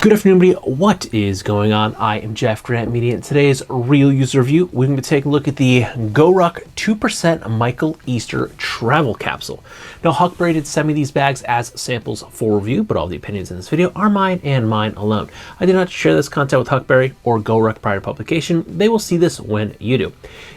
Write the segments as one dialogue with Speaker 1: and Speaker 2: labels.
Speaker 1: Good afternoon, everybody. What is going on? I am jeffgrantMEDIA. In today's real user review, we're going to take a look at the GORUCK 2% Micheal Easter travel capsule. Now, Huckberry did send me these bags as samples for review, but all the opinions in this video are mine and mine alone. I did not share this content with Huckberry or GORUCK prior to publication. They will see this when you do.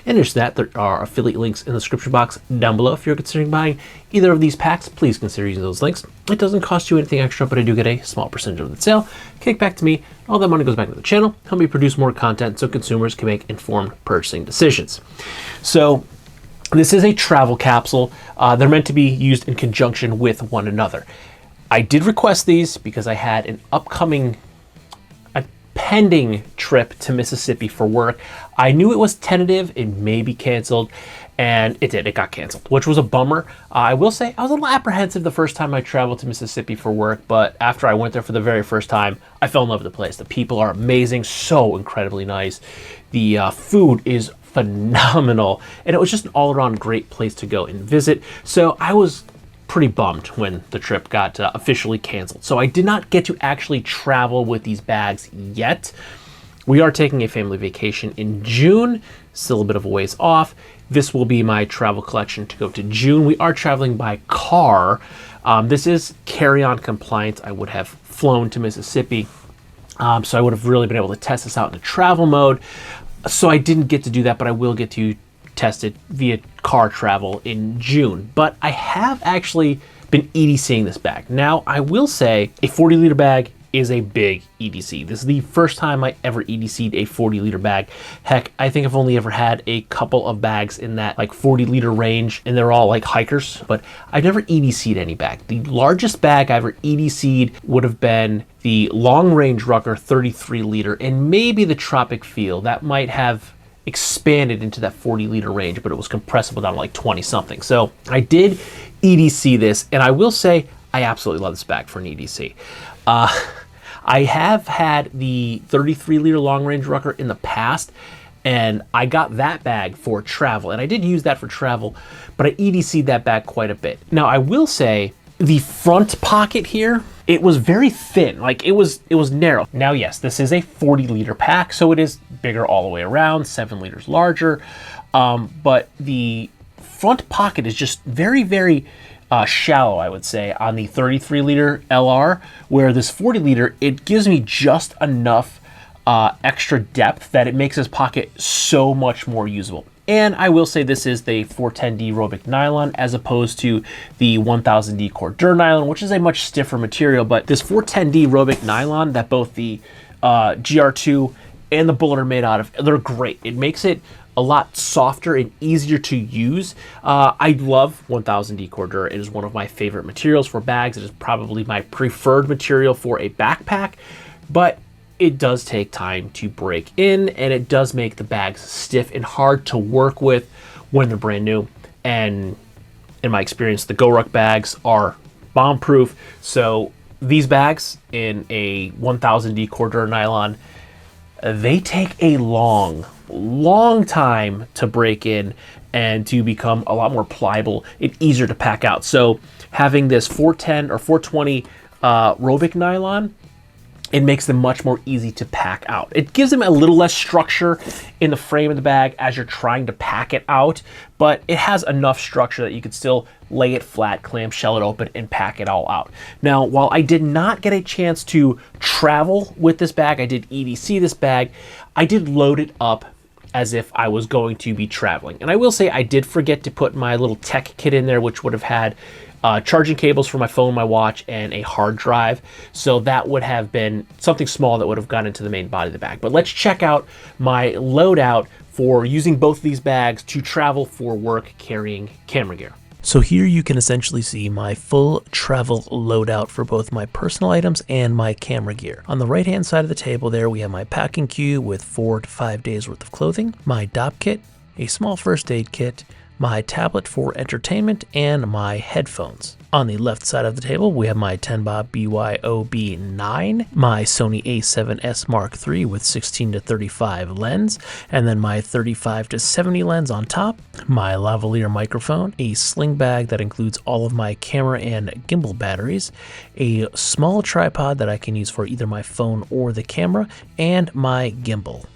Speaker 1: In addition to that, there are affiliate links in the description box down below. If you're considering buying either of these packs, please consider using those links. It doesn't cost you anything extra, but I do get a small percentage of the sale. Kick back to me. All that money goes back to the channel, help me produce more content so consumers can make informed purchasing decisions. So this is a travel capsule. They're meant to be used in conjunction with one another. I did request these because I had an upcoming pending trip to Mississippi for work. I knew it was tentative, it may be canceled, and it got canceled, which was a bummer. I will say I was a little apprehensive the first time I traveled to Mississippi for work, but after I went there for the very first time, I fell in love with the place. The people are amazing, so incredibly nice. The food is phenomenal, and it was just an all-around great place to go and visit. So I was pretty bummed when the trip got officially canceled. So I did not get to actually travel with these bags yet. We are taking a family vacation in June, still a bit of a ways off. This will be my travel collection to go to June. We are traveling by car. This is carry-on compliant. I would have flown to Mississippi, so I would have really been able to test this out in a travel mode. So I didn't get to do that, but I will get to test it via car travel in June. But I have actually been EDCing this bag. Now, I will say a 40-liter bag is a big EDC. This is the first time I ever EDC'd a 40-liter bag. Heck, I think I've only ever had a couple of bags in that like 40-liter range, and they're all like hikers, but I've never EDC'd any bag. The largest bag I ever EDC'd would have been the Long Range Rucker 33-liter and maybe the Tropic Feel. That might have expanded into that 40-liter range, but it was compressible down to like 20 something. So I did EDC this, and I will say I absolutely love this bag for an EDC. I have had the 33-liter Long Range Rucker in the past, and I got that bag for travel, and I did use that for travel, but I EDC'd that bag quite a bit. Now, I will say the front pocket here, it was very thin, like it was narrow. Now, yes, this is a 40-liter pack, so it is bigger all the way around, 7 liters larger, but the front pocket is just very, very shallow, I would say, on the 33-liter LR, where this 40-liter, it gives me just enough extra depth that it makes this pocket so much more usable. And I will say this is the 410D Robic nylon as opposed to the 1000D Cordura nylon, which is a much stiffer material. But this 410D Robic nylon that both the GR2 and the Bullet are made out of, they're great. It makes it a lot softer and easier to use. I love 1000D Cordura. It is one of my favorite materials for bags. It is probably my preferred material for a backpack, but it does take time to break in, and it does make the bags stiff and hard to work with when they're brand new. And in my experience, the GORUCK bags are bomb-proof. So these bags in a 1000D Cordura nylon, they take a long time to break in and to become a lot more pliable and easier to pack out. So having this 410 or 420 Robic nylon, it makes them much more easy to pack out. It gives them a little less structure in the frame of the bag as you're trying to pack it out, but it has enough structure that you could still lay it flat, clamshell it open, and pack it all out. Now, while I did not get a chance to travel with this bag, I did EDC this bag, I did load it up as if I was going to be traveling. And I will say I did forget to put my little tech kit in there, which would have had charging cables for my phone, my watch, and a hard drive. So that would have been something small that would have gone into the main body of the bag. But let's check out my loadout for using both of these bags to travel for work carrying camera gear. So here you can essentially see my full travel loadout for both my personal items and my camera gear. On the right hand side of the table there, we have my packing cube with 4 to 5 days worth of clothing, my DOP kit, a small first aid kit, my tablet for entertainment, and my headphones. On the left side of the table, we have my Tenba BYOB9, my Sony a7S Mark III with 16-35 lens, and then my 35-70 lens on top, my lavalier microphone, a sling bag that includes all of my camera and gimbal batteries, a small tripod that I can use for either my phone or the camera, and my gimbal.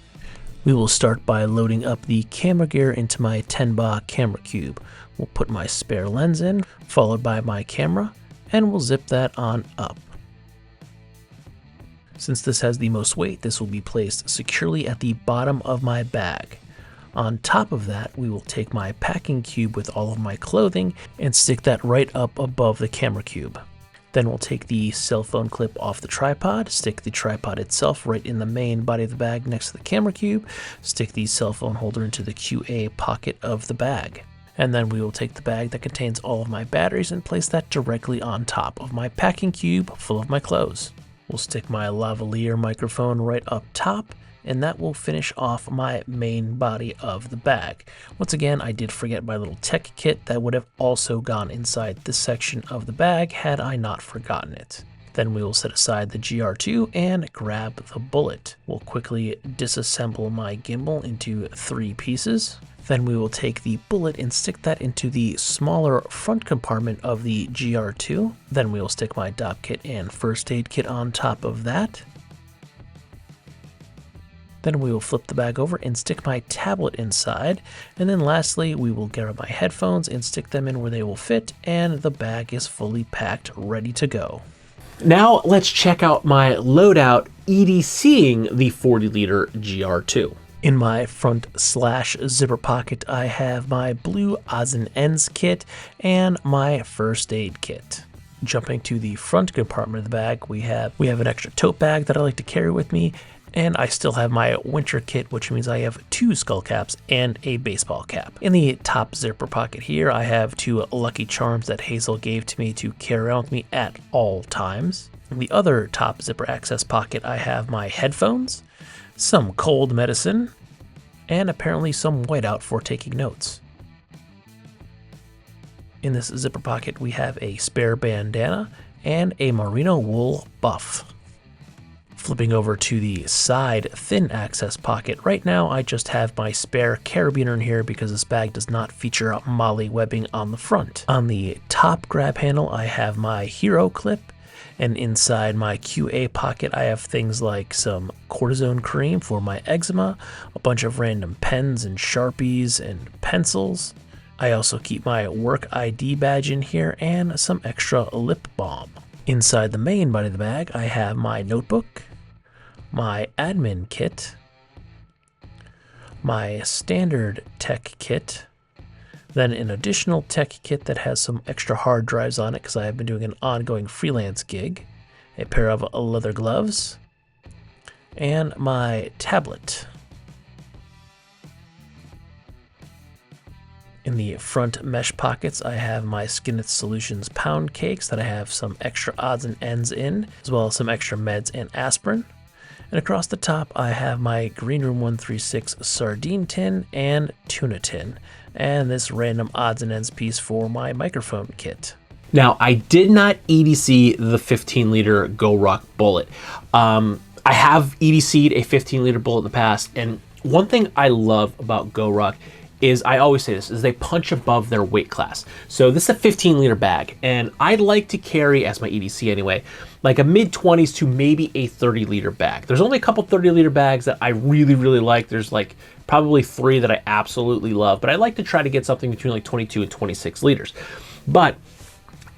Speaker 1: We will start by loading up the camera gear into my Tenba camera cube. We'll put my spare lens in, followed by my camera, and we'll zip that on up. Since this has the most weight, this will be placed securely at the bottom of my bag. On top of that, we will take my packing cube with all of my clothing and stick that right up above the camera cube. Then we'll take the cell phone clip off the tripod, stick the tripod itself right in the main body of the bag next to the camera cube, stick the cell phone holder into the QA pocket of the bag. And then we will take the bag that contains all of my batteries and place that directly on top of my packing cube full of my clothes. We'll stick my lavalier microphone right up top, and that will finish off my main body of the bag. Once again, I did forget my little tech kit that would have also gone inside this section of the bag had I not forgotten it. Then we will set aside the GR2 and grab the bullet. We'll quickly disassemble my gimbal into 3 pieces. Then we will take the bullet and stick that into the smaller front compartment of the GR2. Then we will stick my DOP kit and first aid kit on top of that. Then we will flip the bag over and stick my tablet inside. And then lastly, we will grab my headphones and stick them in where they will fit, and the bag is fully packed, ready to go. Now let's check out my loadout EDCing the 40-liter GR2. In my front / zipper pocket, I have my blue odds and ends kit and my first aid kit. Jumping to the front compartment of the bag, we have an extra tote bag that I like to carry with me, and I still have my winter kit, which means I have 2 skull caps and a baseball cap. In the top zipper pocket here, I have 2 Lucky Charms that Hazel gave to me to carry around with me at all times. In the other top zipper access pocket, I have my headphones, some cold medicine, and apparently some whiteout for taking notes. In this zipper pocket, we have a spare bandana and a merino wool buff. Flipping over to the side thin access pocket, right now I just have my spare carabiner in here because this bag does not feature MOLLE webbing on the front. On the top grab handle, I have my hero clip, and inside my QA pocket I have things like some cortisone cream for my eczema, a bunch of random pens and Sharpies and pencils. I also keep my work ID badge in here and some extra lip balm. Inside the main body of the bag, I have my notebook, my admin kit, my standard tech kit, then an additional tech kit that has some extra hard drives on it because I have been doing an ongoing freelance gig, a pair of leather gloves, and my tablet. In the front mesh pockets, I have my Skinneth Solutions pound cakes that I have some extra odds and ends in, as well as some extra meds and aspirin. And across the top, I have my Green Room 136 sardine tin and tuna tin, and this random odds and ends piece for my microphone kit. Now, I did not EDC the 15-liter GORUCK bullet. I have EDC'd a 15-liter bullet in the past, and one thing I love about GORUCK is, I always say this, is they punch above their weight class. So this is a 15-liter bag, and I'd like to carry, as my EDC anyway, like a mid-20s to maybe a 30-liter bag. There's only a couple 30-liter bags that I really, really like. There's like probably 3 that I absolutely love, but I like to try to get something between like 22 and 26 liters. But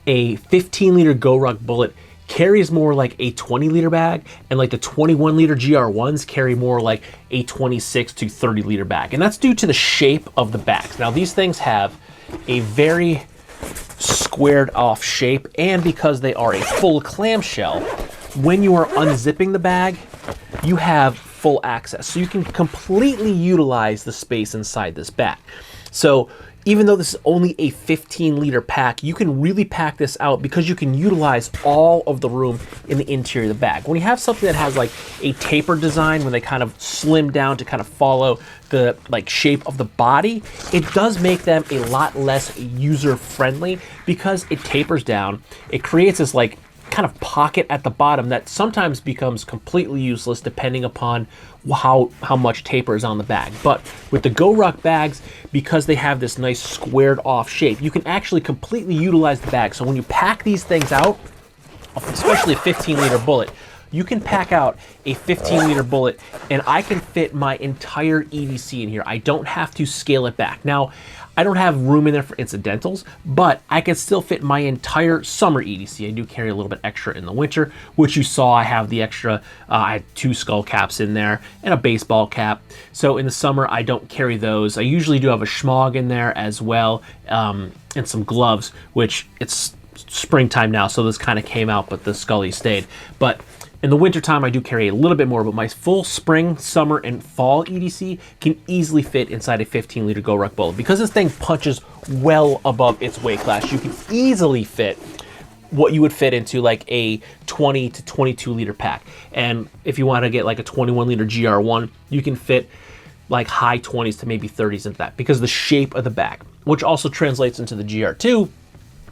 Speaker 1: a 15-liter GORUCK bullet carries more like a 20-liter bag, and like the 21-liter GR1s carry more like a 26 to 30-liter bag. And that's due to the shape of the bags. Now, these things have a very squared off shape, and because they are a full clamshell, when you are unzipping the bag, you have full access. So you can completely utilize the space inside this bag. So even though this is only a 15-liter pack, you can really pack this out because you can utilize all of the room in the interior of the bag. When you have something that has like a taper design, when they kind of slim down to kind of follow the like shape of the body, it does make them a lot less user-friendly because it tapers down. It creates this like kind of pocket at the bottom that sometimes becomes completely useless depending upon how much taper is on the bag. But with the GORUCK bags, because they have this nice squared off shape, you can actually completely utilize the bag. So when you pack these things out, especially a 15-liter bullet, you can pack out a 15-liter bullet and I can fit my entire EDC in here. I don't have to scale it back. Now, I don't have room in there for incidentals, but I can still fit my entire summer EDC. I do carry a little bit extra in the winter, which you saw I have the extra. I had 2 skull caps in there and a baseball cap. So in the summer, I don't carry those. I usually do have a schmog in there as well, and some gloves, which it's springtime now, so this kind of came out, but the Scully stayed. But in the wintertime, I do carry a little bit more, but my full spring, summer, and fall EDC can easily fit inside a 15-liter GORUCK bullet. Because this thing punches well above its weight class, you can easily fit what you would fit into like a 20 to 22-liter pack. And if you want to get like a 21-liter GR1, you can fit like high 20s to maybe 30s into that because of the shape of the bag, which also translates into the GR2,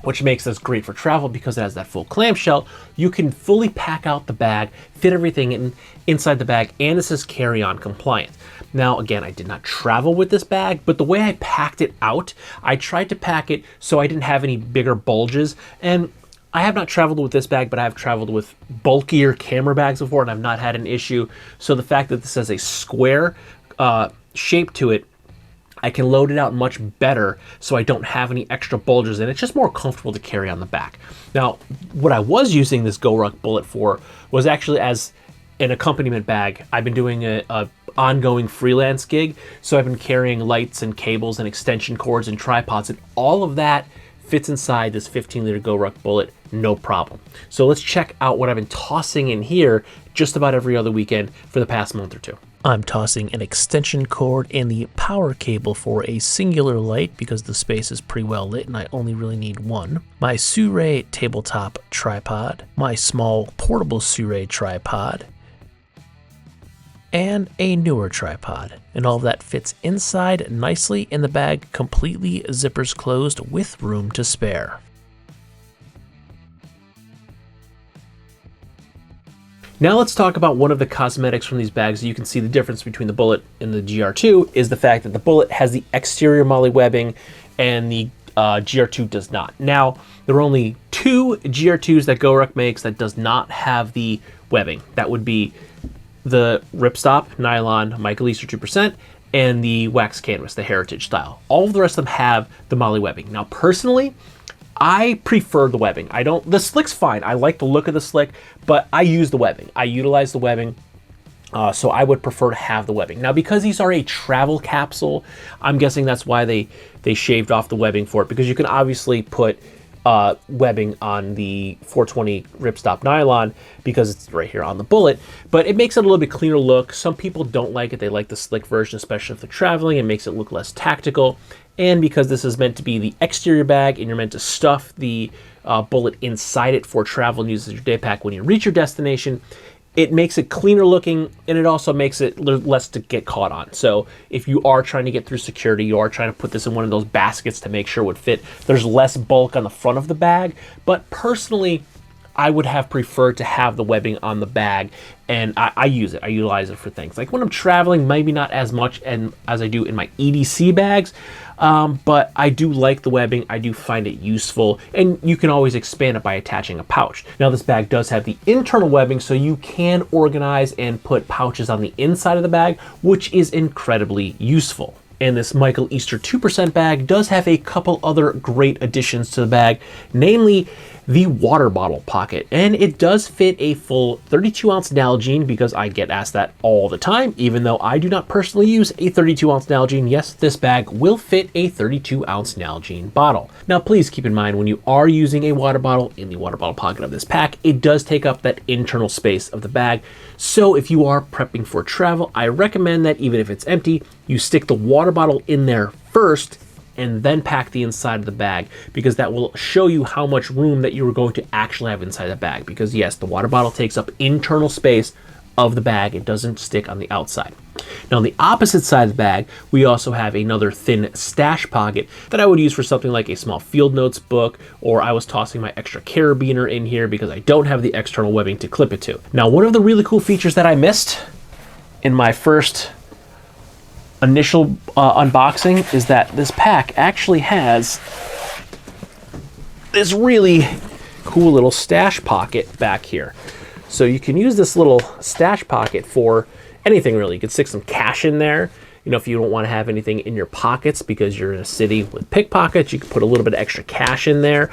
Speaker 1: which makes this great for travel because it has that full clamshell. You can fully pack out the bag, fit everything inside the bag, and this is carry-on compliant. Now, again, I did not travel with this bag, but the way I packed it out, I tried to pack it so I didn't have any bigger bulges. And I have not traveled with this bag, but I have traveled with bulkier camera bags before, and I've not had an issue. So the fact that this has a square shape to it, I can load it out much better so I don't have any extra bulges and it's just more comfortable to carry on the back. Now, what I was using this GORUCK bullet for was actually as an accompaniment bag. I've been doing a ongoing freelance gig, so I've been carrying lights and cables and extension cords and tripods, and all of that fits inside this 15-liter GORUCK bullet, no problem. So let's check out what I've been tossing in here just about every other weekend for the past month or two. I'm tossing an extension cord and the power cable for a singular light because the space is pretty well lit and I only really need one. My Sirui tabletop tripod, my small portable Sirui tripod, and a newer tripod. And all of that fits inside nicely in the bag, completely zippers closed with room to spare. Now let's talk about one of the cosmetics from these bags. You can see the difference between the bullet and the GR2 is the fact that the bullet has the exterior moly webbing and the GR2 does not. Now, there are only 2 GR2s that GORUCK makes that does not have the webbing. That would be the Ripstop Nylon Micheal Easter 2% and the wax canvas, the heritage style. All of the rest of them have the moly webbing. Now, personally, I prefer the webbing. The slick's fine. I like the look of the slick, but I use the webbing. I utilize the webbing, so I would prefer to have the webbing. Now, because these are a travel capsule, I'm guessing that's why they shaved off the webbing for it, because you can obviously put webbing on the 420 Ripstop Nylon because it's right here on the bullet, but it makes it a little bit cleaner look. Some people don't like it. They like the slick version, especially if they're traveling. It makes it look less tactical. And because this is meant to be the exterior bag and you're meant to stuff the bullet inside it for travel and use as your day pack when you reach your destination, it makes it cleaner looking and it also makes it less to get caught on. So if you are trying to get through security, you are trying to put this in one of those baskets to make sure it would fit, there's less bulk on the front of the bag. But personally, I would have preferred to have the webbing on the bag, and I use it. I utilize it for things like when I'm traveling, maybe not as much as I do in my EDC bags, but I do like the webbing. I do find it useful, and you can always expand it by attaching a pouch. Now, this bag does have the internal webbing, so you can organize and put pouches on the inside of the bag, which is incredibly useful. And this Micheal Easter 2% bag does have a couple other great additions to the bag, namely the water bottle pocket. And it does fit a full 32-ounce Nalgene because I get asked that all the time, even though I do not personally use a 32-ounce Nalgene. Yes, this bag will fit a 32-ounce Nalgene bottle. Now, please keep in mind when you are using a water bottle in the water bottle pocket of this pack, it does take up that internal space of the bag. So if you are prepping for travel, I recommend that even if it's empty, you stick the water bottle in there first and then pack the inside of the bag, because that will show you how much room that you are going to actually have inside the bag. Because yes, the water bottle takes up internal space of the bag. It doesn't stick on the outside. Now on the opposite side of the bag, we also have another thin stash pocket that I would use for something like a small field notes book, or I was tossing my extra carabiner in here because I don't have the external webbing to clip it to. Now, one of the really cool features that I missed in my first initial unboxing is that this pack actually has this really cool little stash pocket back here. So you can use this little stash pocket for anything really. You could stick some cash in there. You know, if you don't want to have anything in your pockets because you're in a city with pickpockets, you can put a little bit of extra cash in there.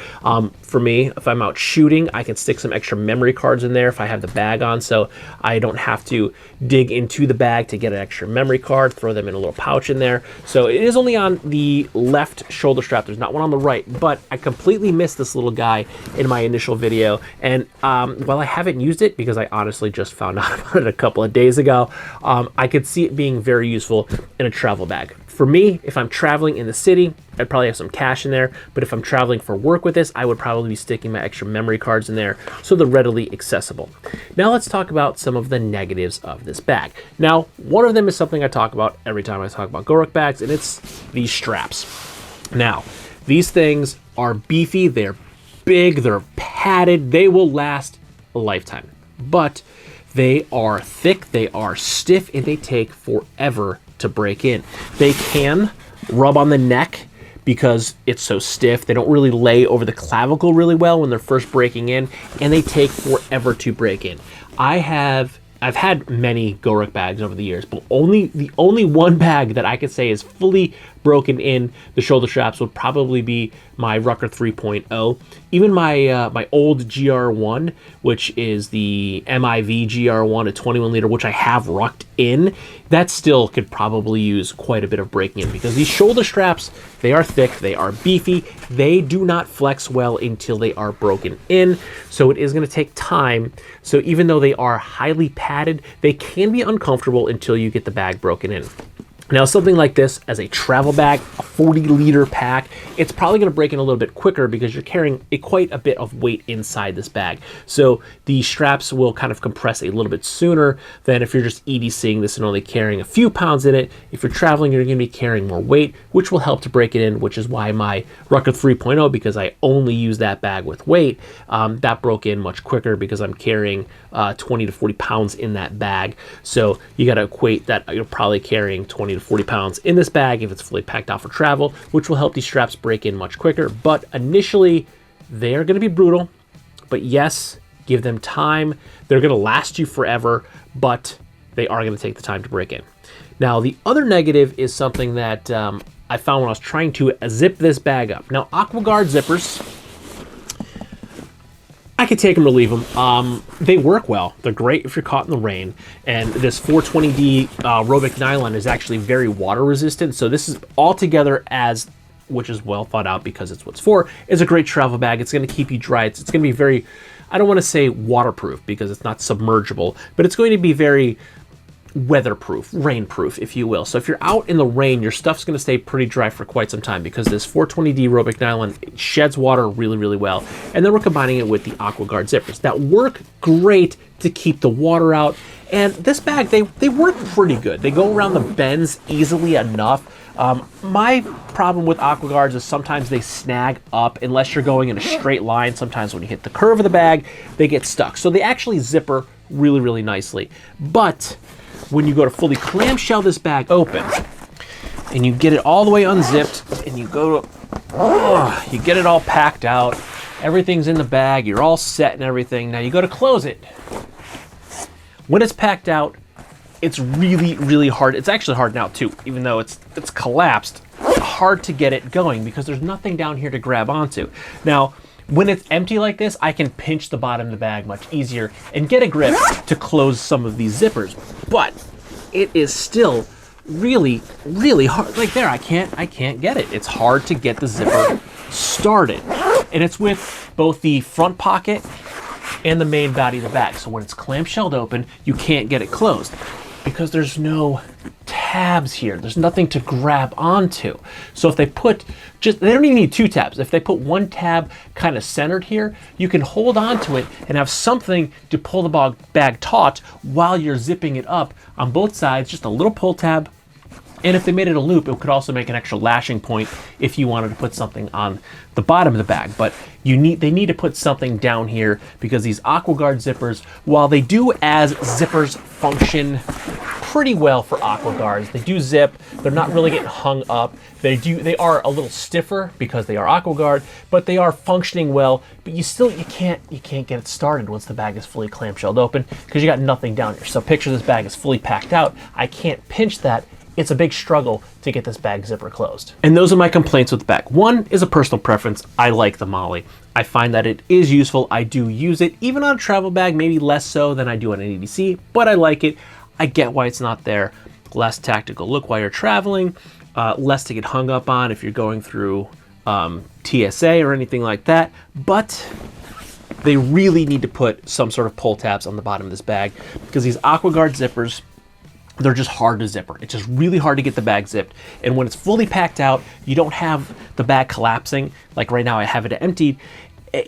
Speaker 1: For me, if I'm out shooting, I can stick some extra memory cards in there if I have the bag on, so I don't have to dig into the bag to get an extra memory card, throw them in a little pouch in there. So it is only on the left shoulder strap. There's not one on the right, but I completely missed this little guy in my initial video. And while I haven't used it, because I honestly just found out about it a couple of days ago, I could see it being very useful in a travel bag. For me, if I'm traveling in the city, I'd probably have some cash in there, but if I'm traveling for work with this, I would probably be sticking my extra memory cards in there so they're readily accessible. Now let's talk about some of the negatives of this bag. Now, one of them is something I talk about every time I talk about GORUCK bags, and it's these straps. Now, these things are beefy, they're big, they're padded, they will last a lifetime, but they are thick, they are stiff, and they take forever to break in. They can rub on the neck because it's so stiff. They don't really lay over the clavicle really well when they're first breaking in, and they take forever to break in. I've had many GORUCK bags over the years, but the only one bag that I could say is fully broken in the shoulder straps would probably be my Rucker 3.0. Even my old GR1, which is the MIV GR1, a 21 liter, which I have rucked in, that still could probably use quite a bit of breaking in, because these shoulder straps, they are thick, they are beefy, they do not flex well until they are broken in, so it is going to take time. So even though they are highly padded, they can be uncomfortable until you get the bag broken in. Now, something like this as a travel bag, a 40-liter pack, it's probably going to break in a little bit quicker because you're carrying quite a bit of weight inside this bag. So the straps will kind of compress a little bit sooner than if you're just EDCing this and only carrying a few pounds in it. If you're traveling, you're going to be carrying more weight, which will help to break it in, which is why my Rucker 3.0, because I only use that bag with weight, that broke in much quicker because I'm carrying 20 to 40 pounds in that bag. So you got to equate that you're probably carrying 20 to 40 pounds in this bag if it's fully packed out for travel, which will help these straps break in much quicker. But initially, they are going to be brutal. But yes, give them time. They're going to last you forever, but they are going to take the time to break in. Now, the other negative is something that I found when I was trying to zip this bag up. Now, AquaGuard zippers, I could take them or leave them. They work well. They're great if you're caught in the rain. And this 420D Robic nylon is actually very water resistant. So this is altogether, which is well thought out because it's what it's for, is a great travel bag. It's going to keep you dry. It's going to be very, I don't want to say waterproof because it's not submergible, but it's going to be very weatherproof, rainproof, if you will. So if you're out in the rain, your stuff's going to stay pretty dry for quite some time because this 420D Robic nylon sheds water really, really well. And then we're combining it with the AquaGuard zippers that work great to keep the water out. And this bag, they work pretty good. They go around the bends easily enough. My problem with AquaGuards is sometimes they snag up unless you're going in a straight line. Sometimes when you hit the curve of the bag, they get stuck. So they actually zipper really, really nicely. But when you go to fully clamshell this bag open and you get it all the way unzipped and you go to, you get it all packed out, everything's in the bag, you're all set and everything. Now you go to close it. When it's packed out, it's really, really hard. It's actually hard now too, even though it's collapsed. It's hard to get it going because there's nothing down here to grab onto. Now, when it's empty like this, I can pinch the bottom of the bag much easier and get a grip to close some of these zippers. But it is still really, really hard. Like there, I can't get it. It's hard to get the zipper started. And it's with both the front pocket and the main body of the bag. So when it's clamshelled open, you can't get it closed because there's no tabs here. There's nothing to grab onto. So if they put they don't even need 2 tabs. If they put 1 tab kind of centered here, you can hold on to it and have something to pull the bag taut while you're zipping it up on both sides, just a little pull tab. And if they made it a loop, it could also make an extra lashing point if you wanted to put something on the bottom of the bag. But they need to put something down here because these AquaGuard zippers, while they do as zippers function pretty well for AquaGuards, they do zip, they're not really getting hung up. They are a little stiffer because they are AquaGuard, but they are functioning well. But you can't get it started once the bag is fully clamshelled open because you got nothing down here. So picture this bag is fully packed out. I can't pinch that. It's a big struggle to get this bag zipper closed. And those are my complaints with the bag. One is a personal preference. I like the Molly. I find that it is useful. I do use it, even on a travel bag, maybe less so than I do on an EDC, but I like it. I get why it's not there. Less tactical look while you're traveling, less to get hung up on if you're going through TSA or anything like that. But they really need to put some sort of pull tabs on the bottom of this bag because these AquaGuard zippers, they're just hard to zipper. It's just really hard to get the bag zipped. And when it's fully packed out, you don't have the bag collapsing. Like right now I have it emptied.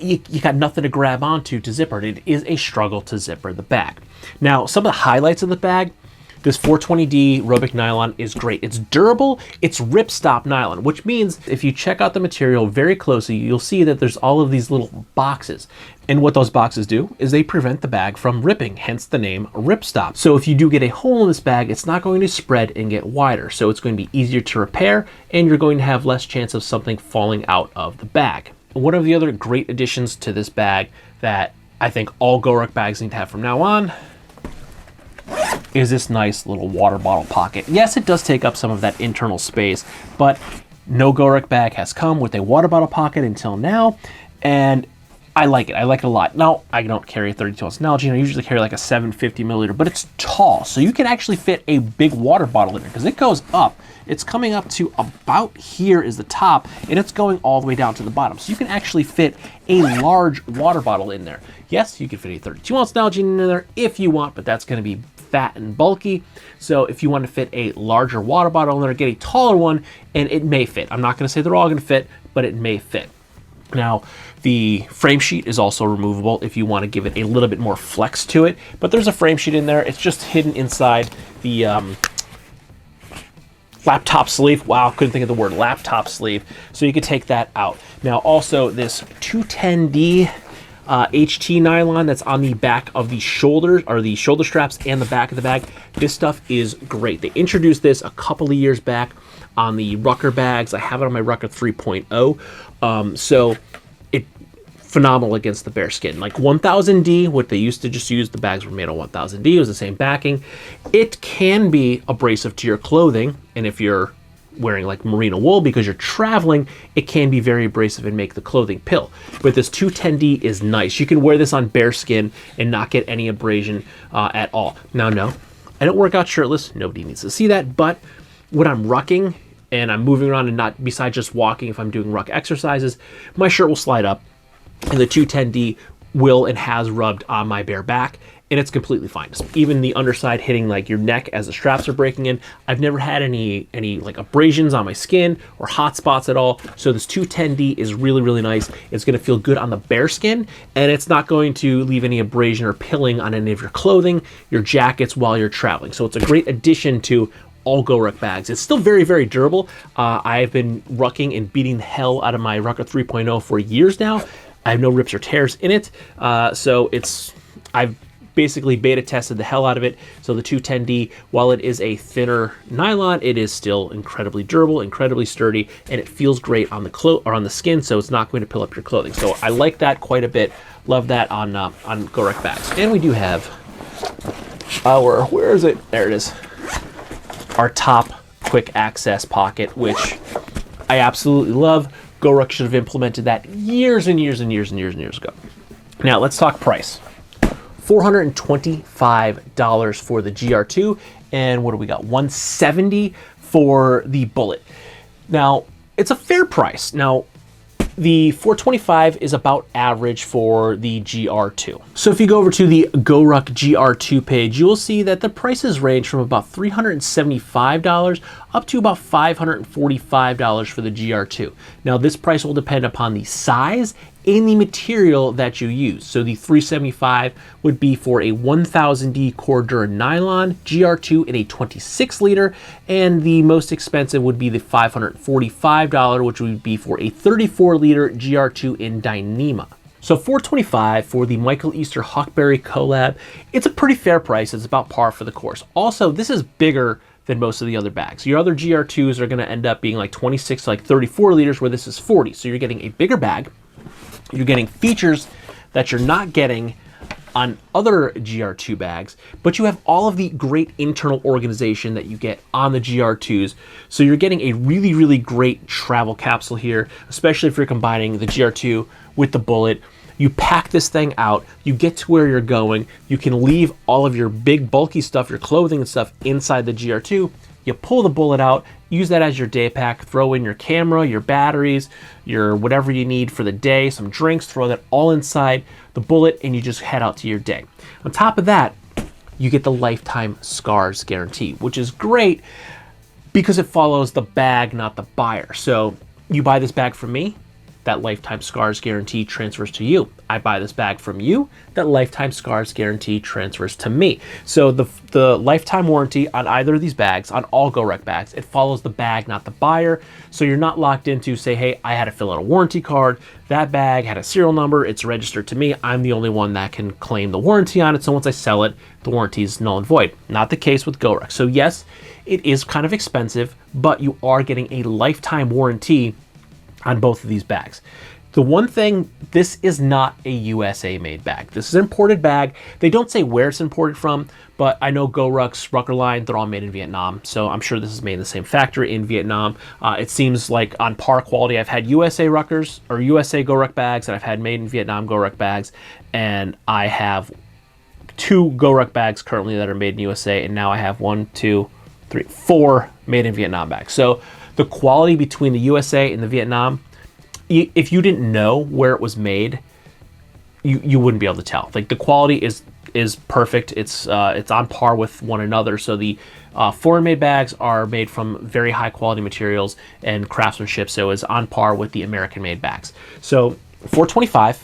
Speaker 1: You got nothing to grab onto to zipper it. It is a struggle to zipper the bag. Now, some of the highlights of the bag, this 420D Robic nylon is great. It's durable, it's ripstop nylon, which means if you check out the material very closely, you'll see that there's all of these little boxes. And what those boxes do is they prevent the bag from ripping, hence the name ripstop. So if you do get a hole in this bag, it's not going to spread and get wider. So it's going to be easier to repair and you're going to have less chance of something falling out of the bag. One of the other great additions to this bag that I think all GORUCK bags need to have from now on is this nice little water bottle pocket. Yes, it does take up some of that internal space, but no GORUCK bag has come with a water bottle pocket until now, and I like it. I like it a lot. Now, I don't carry a 32 ounce Nalgene. I usually carry like a 750 milliliter, but it's tall, so you can actually fit a big water bottle in there because it goes up. It's coming up to about here is the top, and it's going all the way down to the bottom. So you can actually fit a large water bottle in there. Yes, you can fit a 32 ounce Nalgene in there if you want, but that's going to be fat and bulky. So if you want to fit a larger water bottle in there, get a taller one, and it may fit. I'm not going to say they're all going to fit, but it may fit. Now, the frame sheet is also removable if you want to give it a little bit more flex to it, but there's a frame sheet in there. It's just hidden inside the laptop sleeve. Wow, couldn't think of the word laptop sleeve. So you could take that out. Now, also this 210D HT nylon that's on the back of the shoulders, or the shoulder straps and the back of the bag. This stuff is great. They introduced this a couple of years back on the Rucker bags. I have it on my Rucker 3.0. So it phenomenal against the bare skin. Like 1000D, what they used to just use, the bags were made on 1000D. It was the same backing. It can be abrasive to your clothing, and if you're wearing like merino wool because you're traveling, it can be very abrasive and make the clothing pill. But this 210D is nice. You can wear this on bare skin and not get any abrasion at all. Now, no, I don't work out shirtless. Nobody needs to see that. But when I'm rucking and I'm moving around and not, besides just walking, if I'm doing ruck exercises, my shirt will slide up and the 210D will and has rubbed on my bare back, and it's completely fine. Even the underside hitting like your neck as the straps are breaking in, I've never had any like abrasions on my skin or hot spots at all. So this 210D is really, really nice. It's gonna feel good on the bare skin, and it's not going to leave any abrasion or pilling on any of your clothing, your jackets while you're traveling. So it's a great addition to all GORUCK bags. It's still very, very durable. I've been rucking and beating the hell out of my Rucker 3.0 for years now. I have no rips or tears in it. So I've basically beta tested the hell out of it. So the 210D, while it is a thinner nylon, it is still incredibly durable, incredibly sturdy, and it feels great on the on the skin, so it's not going to pill up your clothing. So I like that quite a bit. Love that on GORUCK bags. And we do have our, where is it? There it is. Our top quick access pocket, which I absolutely love. GORUCK should have implemented that years and years and years and years and years ago. Now let's talk price. $425 for the GR2, and what do we got? $170 for the Bullet. Now, it's a fair price. Now, The 425 is about average for the GR2. So if you go over to the GORUCK GR2 page, you will see that the prices range from about $375 up to about $545 for the GR2. Now this price will depend upon the size and the material that you use. So the 375 would be for a 1000D Cordura nylon GR2 in a 26 liter, and the most expensive would be the $545, which would be for a 34 liter GR2 in Dyneema. So $425 for the Micheal Easter Huckberry Colab, it's a pretty fair price. It's about par for the course. Also, this is bigger than most of the other bags. Your other GR2s are gonna end up being like 26 to like 34 liters, where this is 40. So you're getting a bigger bag. You're getting features that you're not getting on other GR2 bags, but you have all of the great internal organization that you get on the GR2s. So you're getting a really, really great travel capsule here, especially if you're combining the GR2 with the Bullet. You pack this thing out, you get to where you're going, you can leave all of your big bulky stuff, your clothing and stuff inside the GR2. You pull the Bullet out, use that as your day pack, throw in your camera, your batteries, your whatever you need for the day, some drinks, throw that all inside the Bullet, and you just head out to your day. On top of that, you get the lifetime scars guarantee, which is great because it follows the bag, not the buyer. So you buy this bag from me, that lifetime scars guarantee transfers to you. I buy this bag from you, that lifetime scars guarantee transfers to me. So the lifetime warranty on either of these bags, on all GORUCK bags, it follows the bag, not the buyer. So you're not locked into, say, hey, I had to fill out a warranty card, that bag had a serial number, it's registered to me, I'm the only one that can claim the warranty on it, so once I sell it, the warranty is null and void. Not the case with GORUCK. So yes, it is kind of expensive, but you are getting a lifetime warranty on both of these bags. The one thing, this is not a USA made bag. This is an imported bag. They don't say where it's imported from, but I know GORUCK's Rucker line, they're all made in Vietnam. So I'm sure this is made in the same factory in Vietnam. It seems like on par quality. I've had USA Ruckers or USA GORUCK bags, and I've had made in Vietnam GORUCK bags. And I have 2 GORUCK bags currently that are made in USA. And now I have 1, 2, 3, 4 made in Vietnam bags. So the quality between the USA and the Vietnam, if you didn't know where it was made, you wouldn't be able to tell. Like the quality is perfect. It's on par with one another. So the foreign made bags are made from very high quality materials and craftsmanship. So it's on par with the American made bags. So $425,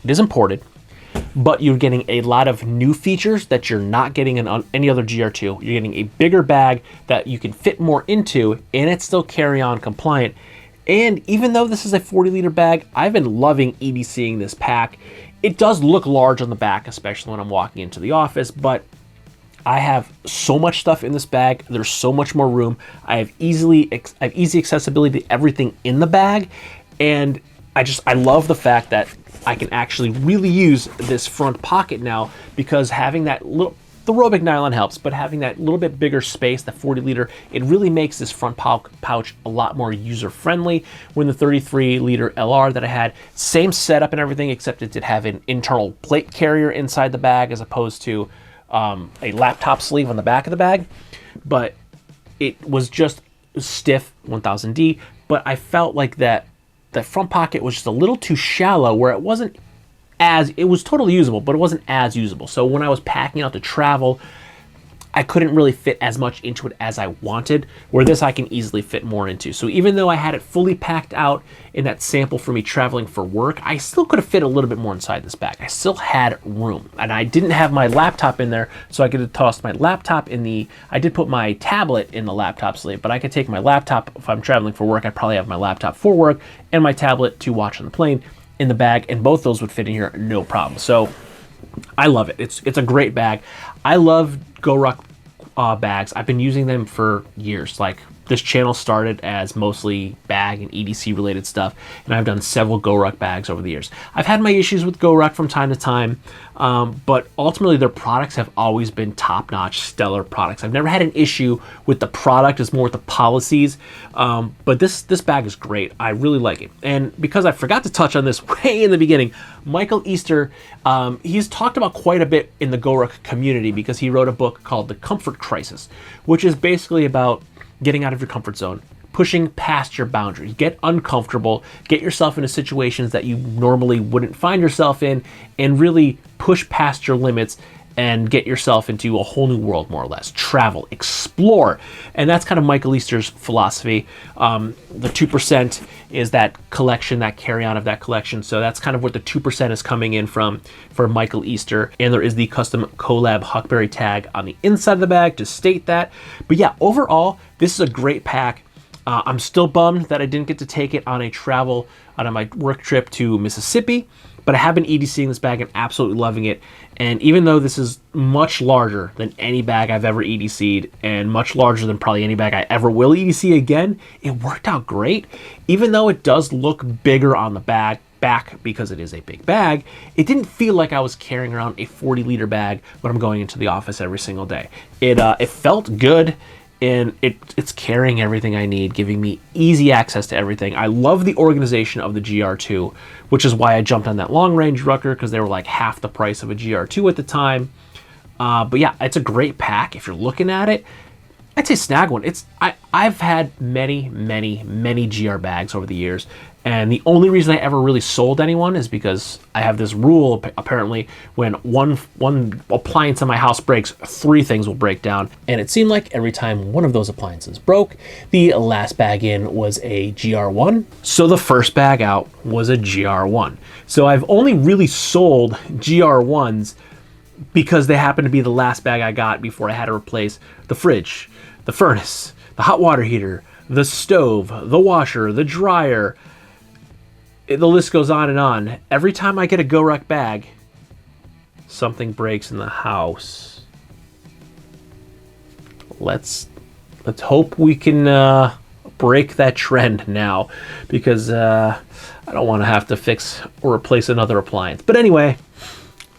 Speaker 1: it is imported, but you're getting a lot of new features that you're not getting in any other GR2. You're getting a bigger bag that you can fit more into, and it's still carry-on compliant. And even though this is a 40-liter bag, I've been loving EDCing this pack. It does look large on the back, especially when I'm walking into the office, but I have so much stuff in this bag. There's so much more room. I have easy accessibility to everything in the bag, and I love the fact that I can actually really use this front pocket now, because having that little, the Robic nylon helps, but having that little bit bigger space, the 40-liter, it really makes this front pouch a lot more user-friendly. When the 33-liter LR that I had, same setup and everything, except it did have an internal plate carrier inside the bag as opposed to a laptop sleeve on the back of the bag. But it was just stiff 1000D, but I felt like that front pocket was just a little too shallow, where it wasn't as, it was totally usable, but it wasn't as usable. So when I was packing out to travel, I couldn't really fit as much into it as I wanted, where this I can easily fit more into. So even though I had it fully packed out in that sample for me traveling for work, I still could have fit a little bit more inside this bag. I still had room, and I didn't have my laptop in there, so I could have tossed my laptop in the, I did put my tablet in the laptop sleeve, but I could take my laptop, if I'm traveling for work, I'd probably have my laptop for work and my tablet to watch on the plane in the bag, and both those would fit in here no problem. So I love it. It's a great bag. I love GORUCK bags. I've been using them for years. Like, this channel started as mostly bag and EDC related stuff, and I've done several GORUCK bags over the years. I've had my issues with GORUCK from time to time, but ultimately their products have always been top-notch, stellar products. I've never had an issue with the product. It's more with the policies, but this bag is great. I really like it. And because I forgot to touch on this way in the beginning, Micheal Easter, he's talked about quite a bit in the GORUCK community, because he wrote a book called The Comfort Crisis, which is basically about getting out of your comfort zone, pushing past your boundaries. Get uncomfortable, get yourself into situations that you normally wouldn't find yourself in, and really push past your limits and get yourself into a whole new world, more or less. Travel, explore. And that's kind of Micheal Easter's philosophy. The 2% is that collection, that carry-on of that collection. So that's kind of what the 2% is coming in from for Micheal Easter. And there is the custom Colab Huckberry tag on the inside of the bag to state that. But yeah, overall, this is a great pack. I'm still bummed that I didn't get to take it on my work trip to Mississippi, but I have been EDCing this bag and absolutely loving it. And even though this is much larger than any bag I've ever EDC'd and much larger than probably any bag I ever will EDC again, it worked out great. Even though it does look bigger on the back because it is a big bag, it didn't feel like I was carrying around a 40-liter bag when I'm going into the office every single day. It felt good. And it's carrying everything I need, giving me easy access to everything. I love the organization of the GR2, which is why I jumped on that long-range rucker, because they were like half the price of a GR2 at the time. But yeah, it's a great pack. If you're looking at it, I'd say snag one. I've had many GR bags over the years, and the only reason I ever really sold anyone is because I have this rule, apparently, when one appliance in my house breaks, 3 things will break down. And it seemed like every time one of those appliances broke, the last bag in was a GR1. So the first bag out was a GR1. So I've only really sold GR1s because they happened to be the last bag I got before I had to replace the fridge, the furnace, the hot water heater, the stove, the washer, the dryer. The list goes on and on. Every time I get a GORUCK bag, something breaks in the house. Let's hope we can break that trend now, because I don't want to have to fix or replace another appliance. But anyway,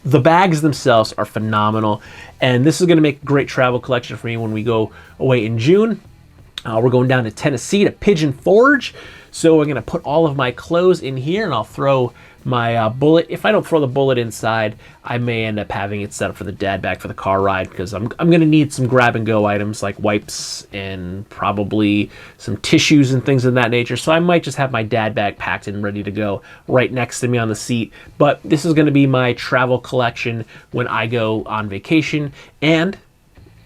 Speaker 1: the bags themselves are phenomenal, and this is going to make a great travel collection for me when we go away in June. We're going down to Tennessee to Pigeon Forge, so we're going to put all of my clothes in here, and I'll throw my bullet. If I don't throw the bullet inside, I may end up having it set up for the dad bag for the car ride, because I'm going to need some grab-and-go items like wipes and probably some tissues and things of that nature. So I might just have my dad bag packed and ready to go right next to me on the seat. But this is going to be my travel collection when I go on vacation, and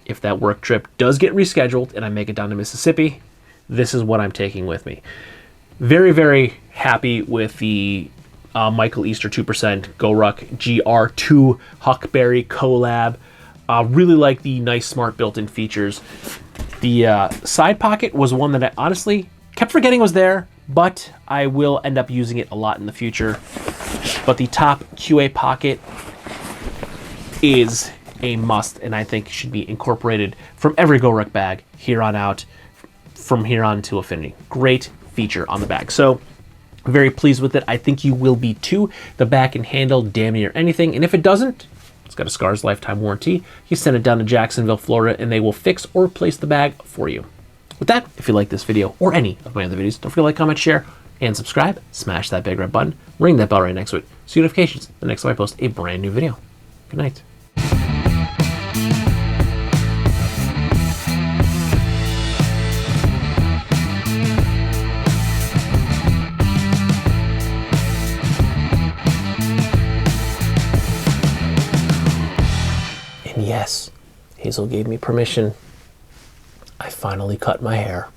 Speaker 1: if that work trip does get rescheduled and I make it down to Mississippi, this is what I'm taking with me. Very happy with the Micheal Easter 2% GORUCK GR2 Huckberry Colab. Really like the nice smart built-in features. The side pocket was one that I honestly kept forgetting was there, but I will end up using it a lot in the future. But the top QA pocket is a must, and I think should be incorporated from every GORUCK bag here on out, from here on to infinity. Great feature on the bag. So very pleased with it. I think you will be too. The bag can handle damn near anything, and if it doesn't, it's got a SCARS lifetime warranty. You send it down to Jacksonville, Florida, and they will fix or replace the bag for you. With that, if you like this video or any of my other videos, don't forget to like, comment, share, and subscribe. Smash that big red button. Ring that bell right next to it so you get notifications the next time I post a brand new video. Good night. Yes, Hazel gave me permission. I finally cut my hair.